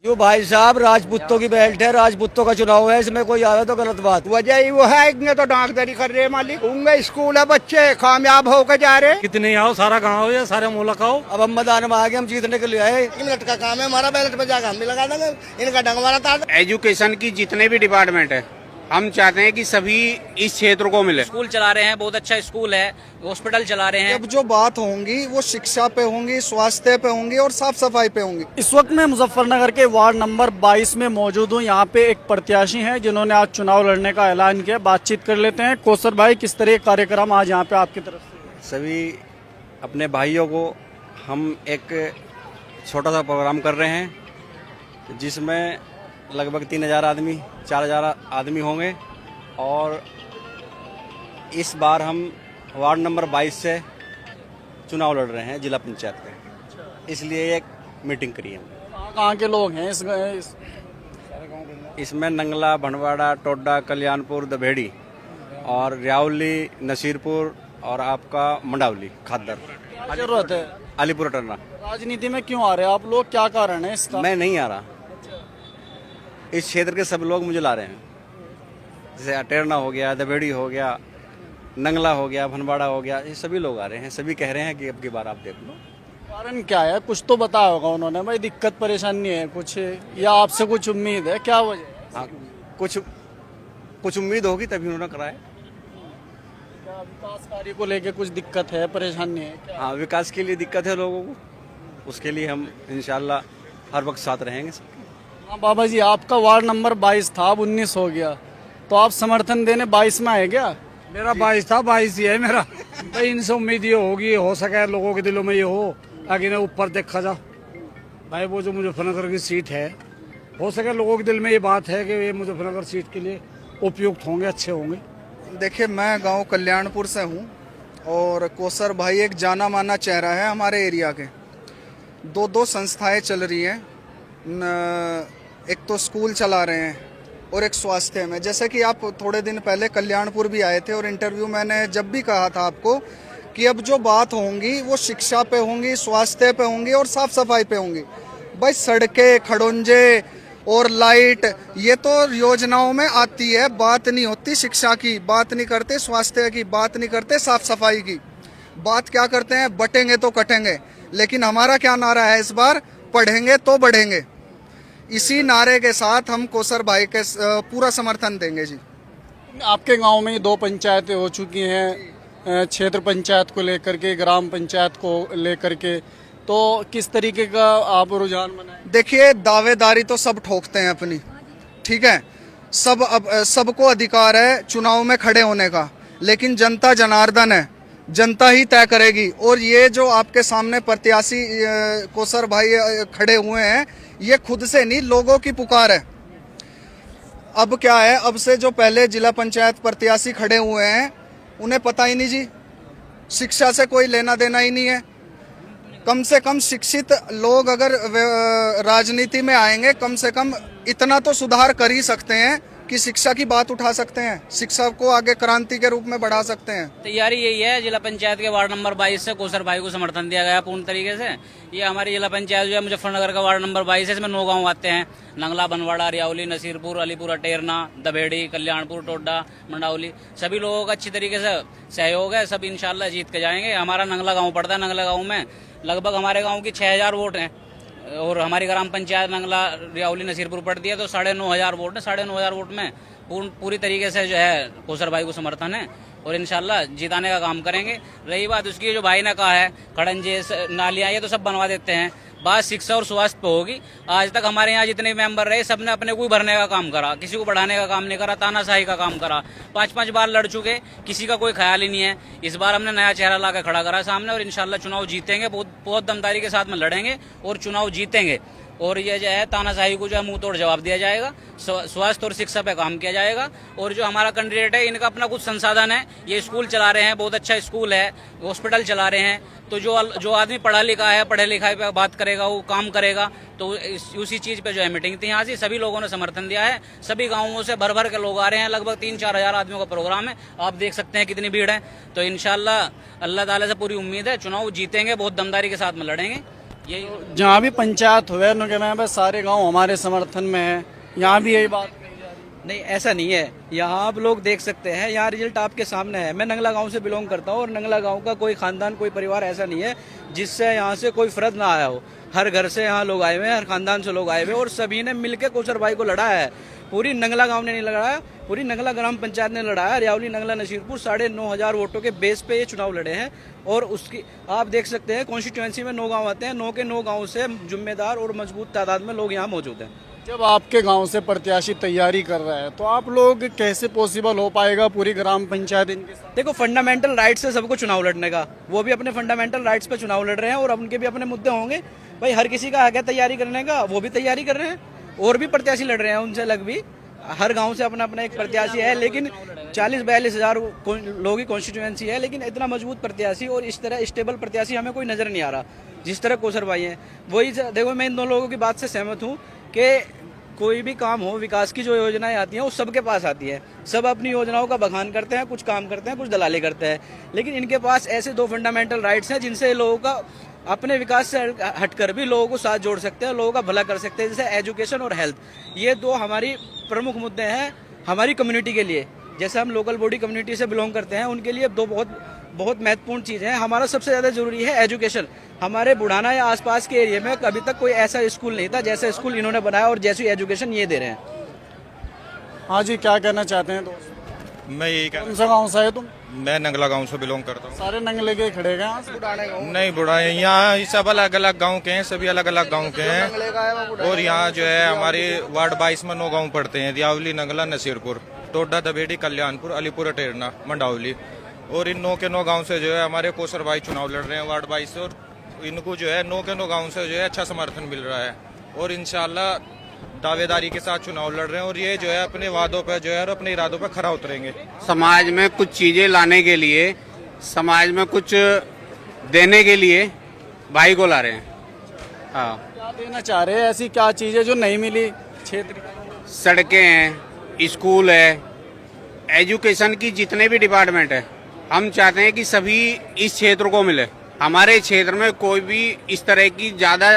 जो भाई साहब राजपूतों की बेल्ट है, राजपूतों का चुनाव है, इसमें कोई आवे तो गलत बात। वजह ही वो है, इतने तो डाकदरी कर रहे हैं मालिक। उनमें स्कूल है, बच्चे कामयाब होकर जा रहे। कितने आओ, सारा गाँव या सारे मुल्क आओ। अब हम मैदान में आ गए, हम जीतने के लिए आए। 1 मिनट का काम है हमारा, बैलेट पे जाकर हम भी लगा देंगे। इनका ढंग वाला था। एजुकेशन की जितने भी डिपार्टमेंट है, हम चाहते हैं कि सभी इस क्षेत्र को मिले। स्कूल चला रहे हैं, बहुत अच्छा स्कूल है, हॉस्पिटल चला रहे हैं। अब जो बात होंगी वो शिक्षा पे होंगी, स्वास्थ्य पे होंगी और साफ सफाई पे होंगी। इस वक्त मैं मुजफ्फरनगर के वार्ड नंबर 22 में मौजूद हूँ। यहाँ पे एक प्रत्याशी हैं जिन्होंने आज चुनाव लड़ने का ऐलान किया। बातचीत कर लेते हैं। कौसर भाई, किस तरह के कार्यक्रम आज यहाँ पे आपकी तरफ से? सभी अपने भाइयों को हम एक छोटा सा प्रोग्राम कर रहे हैं जिसमें लगभग 3000 आदमी 4000 आदमी होंगे और इस बार हम वार्ड नंबर 22 से चुनाव लड़ रहे हैं जिला पंचायत के, इसलिए एक मीटिंग करी है। कहाँ के लोग हैं इसमें नंगला, भंडवाड़ा, टोडा, कल्याणपुर, दभेड़ी और रियावली, नसीरपुर और आपका मंडावली, खादर, जरूरत है अलीपुर टर्ना। राजनीति में क्यों आ रहे हैं आप लोग, क्या कारण है इसका? मैं नहीं आ रहा, इस क्षेत्र के सब लोग मुझे ला रहे हैं। जैसे अटेरना हो गया, दबेड़ी हो गया, नंगला हो गया, भनवाड़ा हो गया, ये सभी लोग आ रहे हैं। सभी कह रहे हैं कि अब की बार आप देख लो। कारण क्या है, कुछ तो बताया होगा उन्होंने भाई, दिक्कत परेशानी है कुछ, या आपसे कुछ उम्मीद है, क्या वजह? हाँ, कुछ उम्मीद होगी तभी उन्होंने कराया। क्या विकास कार्य को लेके कुछ दिक्कत है, परेशानी है क्या? हाँ, विकास के लिए दिक्कत है लोगों को, उसके लिए हम इंशाल्लाह हर वक्त साथ रहेंगे। हाँ बाबा जी, आपका वार्ड नंबर 22 था, अब 19 हो गया, तो आप समर्थन देने 22 में आए क्या? मेरा 22 था, 22 ही है मेरा। तो इनसे उम्मीद ये होगी, हो सके लोगों के दिलों में ये हो, आगे ने ऊपर देखा जा भाई। वो जो मुजफ्फरनगर की सीट है, हो सके लोगों के दिल में ये बात है कि ये मुजफ्फरनगर सीट के लिए उपयुक्त होंगे, अच्छे होंगे। देखिए, मैं गांव कल्याणपुर से हूं और कौसर भाई एक जाना माना चेहरा है हमारे एरिया के। दो संस्थाएं चल रही हैं, एक तो स्कूल चला रहे हैं और एक स्वास्थ्य में। जैसे कि आप थोड़े दिन पहले कल्याणपुर भी आए थे और इंटरव्यू मैंने जब भी कहा था आपको कि अब जो बात होंगी वो शिक्षा पे होंगी, स्वास्थ्य पे होंगी और साफ सफाई पे होंगी। भाई सड़कें, खड़ोंजे और लाइट ये तो योजनाओं में आती है, बात नहीं होती शिक्षा की, बात नहीं करते स्वास्थ्य की, बात नहीं करते साफ सफाई की। बात क्या करते हैं, बटेंगे तो कटेंगे। लेकिन हमारा क्या नारा है इस बार, पढ़ेंगे तो बढ़ेंगे। इसी नारे के साथ हम कौसर भाई के पूरा समर्थन देंगे जी। आपके गांव में 2 पंचायतें हो चुकी हैं, क्षेत्र पंचायत को लेकर के, ग्राम पंचायत को लेकर के, तो किस तरीके का आप रुझान बनाए? देखिए, दावेदारी तो सब ठोकते हैं अपनी, ठीक है, सबको अधिकार है चुनाव में खड़े होने का, लेकिन जनता जनार्दन है, जनता ही तय करेगी। और ये जो आपके सामने प्रत्याशी कौसर भाई खड़े हुए हैं, ये खुद से नहीं, लोगों की पुकार है। अब क्या है, अब से जो पहले जिला पंचायत प्रत्याशी खड़े हुए हैं उन्हें पता ही नहीं जी, शिक्षा से कोई लेना देना ही नहीं है। कम से कम शिक्षित लोग अगर राजनीति में आएंगे, कम से कम इतना तो सुधार कर ही सकते हैं कि शिक्षा की बात उठा सकते हैं, शिक्षा को आगे क्रांति के रूप में बढ़ा सकते हैं। तैयारी यही है, जिला पंचायत के वार्ड नंबर 22 से कौसर भाई को समर्थन दिया गया पूर्ण तरीके से। ये हमारी जिला पंचायत जो है मुजफ्फरनगर का वार्ड नंबर 22 है, इसमें 9 गाँव आते हैं, नंगला, बनवाड़ा, रियावली, नसीरपुर, अलीपुर, अटेरना, दभेड़ी, कल्याणपुर, टोडा, मंडावली, सभी लोगों का अच्छी तरीके से सहयोग है। सब इंशाल्लाह जीत के जाएंगे। हमारा नंगला गाँव पड़ता है, नंगला गाँव में लगभग हमारे गाँव की 6000 वोट हैं और हमारी ग्राम पंचायत नंगला, रियावली, नसीरपुर पड़ती है, तो 9500 वोट है। 9500 वोट में पूरी तरीके से जो है कौसर भाई को समर्थन है और इंशाल्लाह जिताने का काम करेंगे। रही बात उसकी, जो भाई ने कहा है खड़ंजे, नालियाँ, ये तो सब बनवा देते हैं, बात शिक्षा और स्वास्थ्य पे होगी। आज तक हमारे यहाँ जितने मेंबर रहे, सबने अपने को ही भरने का काम करा, किसी को बढ़ाने का काम नहीं करा, तानाशाही का काम करा। 5-5 बार लड़ चुके, किसी का कोई ख्याल ही नहीं है। इस बार हमने नया चेहरा लाकर खड़ा करा सामने और इंशाल्लाह चुनाव जीतेंगे, बहुत दमदारी के साथ में लड़ेंगे और चुनाव जीतेंगे। और ये जो है तानाशाही को जो है मुंह तोड़ जवाब दिया जाएगा, स्वास्थ्य और शिक्षा पे काम किया जाएगा। और जो हमारा कैंडिडेट है, इनका अपना कुछ संसाधन है, ये स्कूल चला रहे हैं, बहुत अच्छा स्कूल है, हॉस्पिटल चला रहे हैं, तो जो आदमी पढ़ा लिखा है, पढ़े लिखाई पे बात करेगा, वो काम करेगा। तो उसी चीज पे जो है मीटिंग थी यहाँ से, सभी लोगों ने समर्थन दिया है। सभी गाँवों से भर भर के लोग आ रहे हैं, लगभग 3-4 हजार आदमियों का प्रोग्राम है, आप देख सकते हैं कितनी भीड़ है। तो इंशाल्लाह अल्लाह ताला से पूरी उम्मीद है, चुनाव जीतेंगे, बहुत दमदारी के साथ में लड़ेंगे। यही जहाँ भी पंचायत हुए उन्होंने कहा भाई सारे गांव हमारे समर्थन में है, यहाँ भी यही बात कही जा रही है। नहीं, ऐसा नहीं है। यहाँ आप लोग देख सकते हैं, यहाँ रिजल्ट आपके सामने है। मैं नंगला गांव से बिलोंग करता हूँ और नंगला गांव का कोई खानदान, कोई परिवार ऐसा नहीं है जिससे यहाँ से कोई फर्द ना आया हो। हर घर से यहाँ लोग आए हुए हैं, हर खानदान से लोग आए हुए हैं और सभी ने मिलकर कोसर भाई को लड़ा है। पूरी नंगला गांव ने नहीं लड़ाया, पूरी नंगला ग्राम पंचायत ने लड़ाया। रियावली, नंगला, नसीरपुर 9,500 वोटों के बेस पे ये चुनाव लड़े हैं। और उसकी आप देख सकते हैं कॉन्स्टिट्यूएंसी में 9 गांव आते हैं, 9 के 9 गांव से जिम्मेदार और मजबूत तादाद में लोग यहाँ मौजूद हैं। जब आपके गांव से प्रत्याशी तैयारी कर रहा है तो आप लोग कैसे पॉसिबल हो पाएगा पूरी ग्राम पंचायत इनके साथ? देखो, फंडामेंटल राइट्स है सबको चुनाव लड़ने का। वो भी अपने फंडामेंटल राइट्स पे चुनाव लड़ रहे हैं और उनके भी अपने मुद्दे होंगे। भाई हर किसी का हक है तैयारी करने का, वो भी तैयारी कर रहे हैं और भी प्रत्याशी लड़ रहे हैं उनसे अलग भी। हर गांव से अपना अपना एक प्रत्याशी है, लेकिन 40-42 हजार लोगों की कॉन्स्टिट्यूएंसी है, लेकिन इतना मजबूत प्रत्याशी और इस तरह स्टेबल प्रत्याशी हमें कोई नजर नहीं आ रहा जिस तरह कोसर भाई हैं। वही देखो, मैं इन दोनों लोगों की बात से सहमत हूँ कि कोई भी काम हो, विकास की जो योजनाएं आती हैं वो सबके पास आती है। सब अपनी योजनाओं का बखान करते हैं, कुछ काम करते हैं, कुछ दलाली करते हैं, लेकिन इनके पास ऐसे 2 फंडामेंटल राइट्स हैं जिनसे लोगों का अपने विकास से हटकर भी लोगों को साथ जोड़ सकते हैं, लोगों का भला कर सकते हैं, जैसे एजुकेशन और हेल्थ। ये 2 हमारी प्रमुख मुद्दे हैं हमारी कम्युनिटी के लिए। जैसे हम लोकल बॉडी कम्युनिटी से बिलोंग करते हैं, उनके लिए 2 बहुत महत्वपूर्ण चीज़ है। हमारा सबसे ज़्यादा जरूरी है एजुकेशन। हमारे बुढ़ाना या आसपास के एरिया में अभी तक कोई ऐसा स्कूल नहीं था जैसा स्कूल इन्होंने बनाया और जैसी एजुकेशन ये दे रहे हैं। हाँ जी, क्या कहना चाहते हैं दोस्त? मैं यही कौन सा गाँव से है तुम? मैं नंगला गांव से बिलोंग करता हूँ। सारे नंगले के खड़े गए नहीं, बुढ़ा यहाँ सब अलग अलग गांव के हैं, सभी अलग अलग गांव के हैं। और यहाँ जो है हमारे वार्ड 22 में 9 गांव पड़ते हैं, रियावली, नंगला, नसीरपुर, टोडा, दबेड़ी, कल्याणपुर, अलीपुर, टेरना, मंडावली। और इन 9 के 9 गांव से जो है हमारे कोसर भाई चुनाव लड़ रहे हैं वार्ड 22 से। और इनको जो है 9 के 9 गांव से जो है अच्छा समर्थन मिल रहा है और इंशाल्लाह दावेदारी के साथ चुनाव लड़ रहे हैं। और ये जो है अपने वादों पर जो है और अपने इरादों पर खरा उतरेंगे। समाज में कुछ चीजें लाने के लिए, समाज में कुछ देने के लिए भाई को ला रहे हैं। हाँ, क्या देना चाह रहे हैं? ऐसी क्या चीजें जो नहीं मिली क्षेत्र की? सड़कें हैं, स्कूल है, एजुकेशन की जितने भी डिपार्टमेंट है, हम चाहते हैं कि सभी इस क्षेत्र को मिले। हमारे क्षेत्र में कोई भी इस तरह की ज़्यादा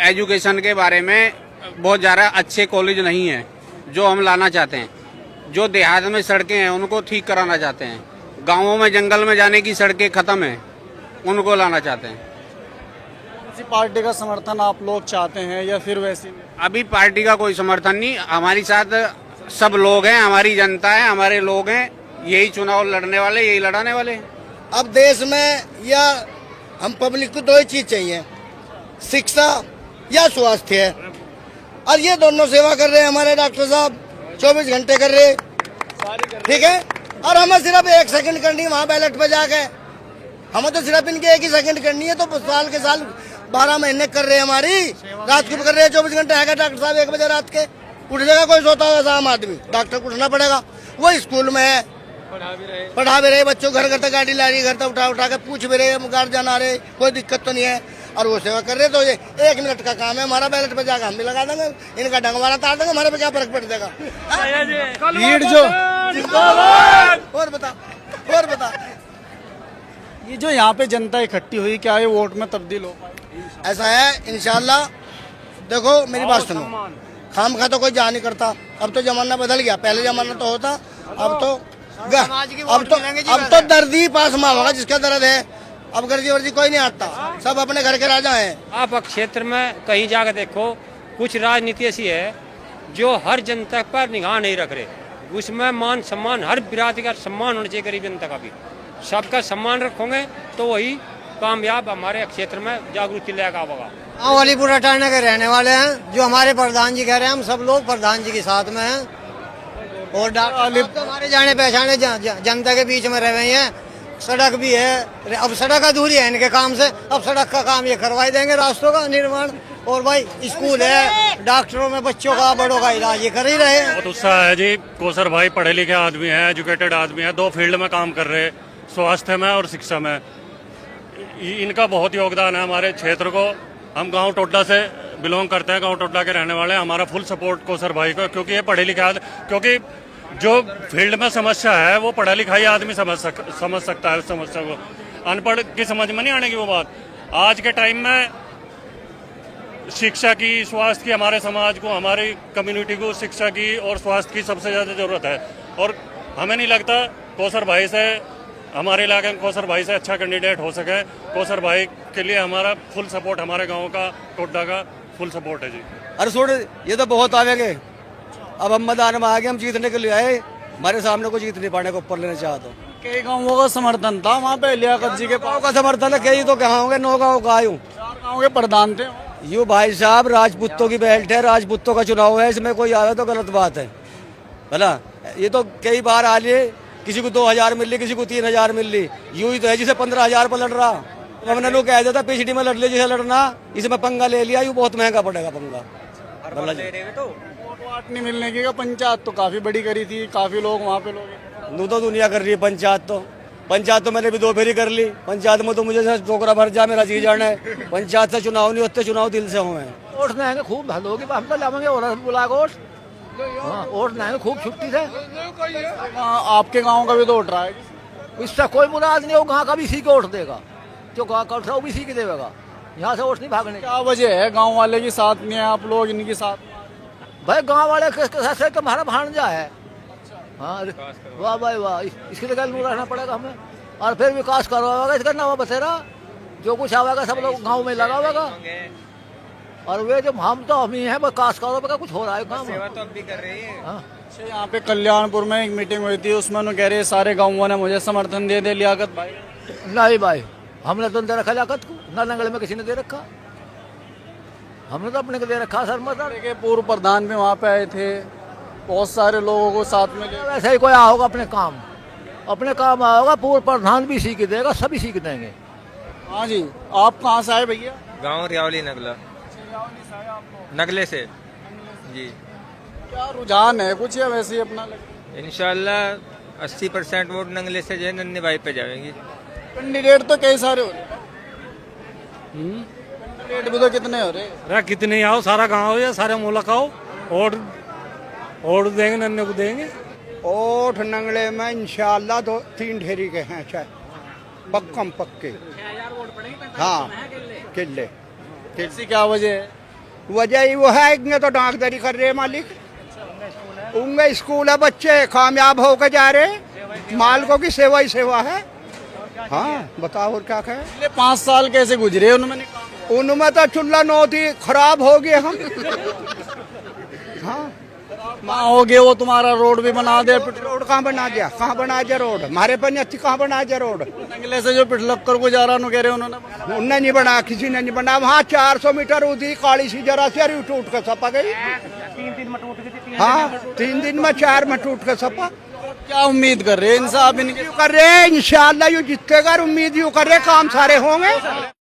एजुकेशन के बारे में बहुत ज़्यादा अच्छे कॉलेज नहीं है जो हम लाना चाहते हैं। जो देहात में सड़कें हैं उनको ठीक कराना चाहते हैं। गांवों में जंगल में जाने की सड़कें ख़त्म हैं, उनको लाना चाहते हैं। किसी पार्टी का समर्थन आप लोग चाहते हैं या फिर वैसे? अभी पार्टी का कोई समर्थन नहीं, हमारी साथ सब लोग हैं, हमारी जनता है, हमारे लोग हैं, यही चुनाव लड़ने वाले, यही लड़ाने वाले हैं। अब देश में या हम पब्लिक को 2 ही चीज चाहिए, शिक्षा या स्वास्थ्य है, और ये दोनों सेवा कर रहे हैं हमारे डॉक्टर साहब, 24 घंटे कर रहे, ठीक है। और हमें सिर्फ 1 सेकंड करनी है वहाँ बैलेट पे जाके, हमें तो सिर्फ इनके 1 ही सेकंड करनी है, तो साल के साल 12 महीने कर रहे हैं हमारी, रात को भी कर रहे हैं। 24 घंटे है डॉक्टर साहब, 1 बजे रात के उठ जाएगा कोई सोता हुआ आम आदमी, डॉक्टर को उठना पड़ेगा। वो स्कूल में है, पढ़ा भी रहे बच्चों, घर घर तक गाड़ी ला रही, घर तक उठा के पूछ भी रहे, गार्जियन आ रहे, कोई दिक्कत तो नहीं है, और वो सेवा कर रहे। तो ये 1 मिनट का काम है हमारा, बैलेट पे जाकर हम भी लगा देंगे, इनका डंगवारा तार देंगे, हमारे पे क्या फर्क पड़ जाएगा। भीड़ जो और बता ये जो यहाँ पे जनता इकट्ठी हुई, क्या ये वोट में तब्दील हो पाए? ऐसा है इंशाल्लाह। देखो मेरी बात सुनो, खाम खा तो कोई जा नहीं करता, अब तो जमाना बदल गया, पहले जमाना तो होता, अब तो दर्दी पास में होगा जिसका दर्द है, अब गर्जी वर्जी कोई नहीं आता, सब अपने घर के राजा हैं। आप क्षेत्र में कहीं जाकर देखो, कुछ राजनीति ऐसी है जो हर जनता पर निगाह नहीं रख रहे, उसमें मान सम्मान, हर बिरादरी का सम्मान होना चाहिए, गरीब जनता का भी सबका सम्मान रखोगे तो वही कामयाब हमारे क्षेत्र में जागृति लेगा होगा। हम अलीपुर अटाने के रहने वाले हैं, जो हमारे प्रधान जी कह रहे हैं, हम सब लोग प्रधान जी के साथ में हैं, और डॉक्टर तो हमारे जाने पहचाने जनता के बीच में रह रहे हैं। सड़क भी है, अब सड़क अधूरी है इनके काम से, अब सड़क का काम ये करवाई देंगे, रास्तों का निर्माण, और भाई स्कूल है, डॉक्टरों में बच्चों का, बड़ों का इलाज ये कर ही रहे हैं। बहुत उत्साह है जी। कोसर भाई पढ़े लिखे आदमी हैं, एजुकेटेड आदमी हैं, 2 फील्ड में काम कर रहे हैं, स्वास्थ्य में और शिक्षा में। इनका बहुत योगदान है हमारे क्षेत्र को। हम गांव टोडा से बिलोंग करते हैं, गांव टोडा के रहने वाले हैं। हमारा फुल सपोर्ट कोसर भाई को, क्योंकि ये पढ़े लिखे क्योंकि जो फील्ड में समस्या है वो पढ़ा लिखाई आदमी समझ सकता है उस समस्या को, अनपढ़ की समझ में नहीं आने की वो बात। आज के टाइम में शिक्षा की, स्वास्थ्य की, हमारे समाज को, हमारी कम्युनिटी को शिक्षा की और स्वास्थ्य की सबसे ज़्यादा ज़रूरत है। और हमें नहीं लगता कौसर भाई से, हमारे इलाके में कौसर भाई से अच्छा कैंडिडेट हो सके। कौसर भाई के लिए हमारा फुल सपोर्ट, हमारे गांव का, टोडा का फुल सपोर्ट है जी। अरे छोड़, ये तो बहुत आवेंगे। अब हम मैदान में आ गए, हम जीतने के लिए आए, हमारे सामने को जीत नहीं पाने को ऊपर लेना चाहते हो। कई गाँवों का समर्थन था वहाँ पे लियाकत जी के पास का समर्थन है, कई तो कहाँ होंगे, 9 गाँव का आयु, 4 गाँव के प्रधान थे। यू भाई साहब राजपूतों की बेल्ट है, राजपूतों का चुनाव है, इसमें कोई आवे तो गलत बात है भला। ये तो कई बार आ लिए, किसी को 2000 मिल ली, किसी को 3000 मिल ली, यूं ही तो है जिसे 15,000 पर लड़ रहा। हमने लोग कह देता पीसीडी में लड़ लिया, जिसे लड़ना, इसमें पंगा ले लिया, यूं बहुत महंगा पड़ेगा पंगा। वोट नहीं मिलने की पंचायत तो काफी बड़ी करी थी, काफी लोग वहाँ पे लोग नू तो दुनिया कर रही है पंचायत तो मैंने भी 2 फेरी कर ली। पंचायत में तो मुझे टोकरा भर जा, मेरा जी जाना है। पंचायत से चुनाव नहीं होते, चुनाव दिल से हुए हैं। वोट नहीं खूब भलो होगी, हम तो लावेंगे और बुला वोट। वोट नहीं खूब छुट्टी से। आपके गाँव का भी तो वोट रहा है, इससे कोई मुराद नहीं हो, गाँव का भी सी को वोट देगा, जो गाँव का वो भी सी के देगा, यहाँ से वोट नहीं भागने। क्या वजह है गाँव वाले की साथ में आप लोग इनके साथ? भाई गाँव वाले से तुम्हारा भांजा है। हाँ वाह भाई वाह, इसके लिए गल रहना पड़ेगा हमें, और फिर विकास करवाएगा, इसका नाम बतेरा, जो कुछ आवेगा सब लोग गाँव में लगा होगा। और वे जो हम तो हम ही हैं, विकास करो, कुछ हो रहा है काम, सेवा तो अब भी कर रही है। अच्छा, यहाँ पे कल्याणपुर में एक मीटिंग हुई थी, उसमें उन्होंने कह रहे सारे गाँवों ने मुझे समर्थन दे दे लियाकत भाई। नहीं भाई, हमने तो दे रखा लियाकत को, ना नंगल में किसी ने दे रखा, हमने तो अपने को दे रखा। सर मत पूर्व प्रधान भी वहाँ पे आए थे, बहुत सारे लोगों को साथ में ले। ऐसा ही कोई आओगा अपने काम आओगा, पूर्व प्रधान भी सीख देगा, सभी सीख देंगे। हाँ जी, आप कहाँ से आए भैया? गाँव रियावली नगला, नगले से जी। क्या रुझान है कुछ, या वैसे ही अपना इंशाल्लाह 80% वोट नगले से जो है नन्हे भाई पे जाएंगे। कैंडिडेट तो कई सारे हो रहे, कैंडिडेट भी तो कितने हो रहे? अरे कितने आओ, सारा गाँव है, सारे मुल्क आओ, वोट देंगे, नन्हे को देंगे। वोट नंगले में इंशाल्लाह 2-3 ढेरी के हैं, चाहे पक्के। हाँ किले। कैसी क्या वजह है? वजह ही वो है, इतने तो डाकदारी कर रहे हैं मालिक, उनके स्कूल है, बच्चे कामयाब होकर जा रहे, मालिकों की सेवा ही सेवा है। हाँ बताओ और क्या कहें। 5 साल कैसे गुजरे उनमें तो चूल्हा नौती खराब हो गए हम। हाँ हो गए, वो तुम्हारा रोड भी बना दे। रोड कहाँ बना दिया, कहाँ बना दिया रोड, हमारे पंचायत कहाँ बना दिया रोड। नंगले से जो पिठलक्कर को जा रहा कह रहे उन्होंने नहीं बना, किसी ने नहीं बना। वहाँ 400 मीटर उदी काली सी जरा से अरे टूट कर सपा गई। 3 दिन में टूट गई। हाँ 3 दिन में 4 में टूट कर सपा। क्या उम्मीद कर रहे हैं इंसाफ इनके कर रहे हैं, इंशाल्लाह यू जीतेगा, उम्मीद यू कर रहे, काम सारे होंगे।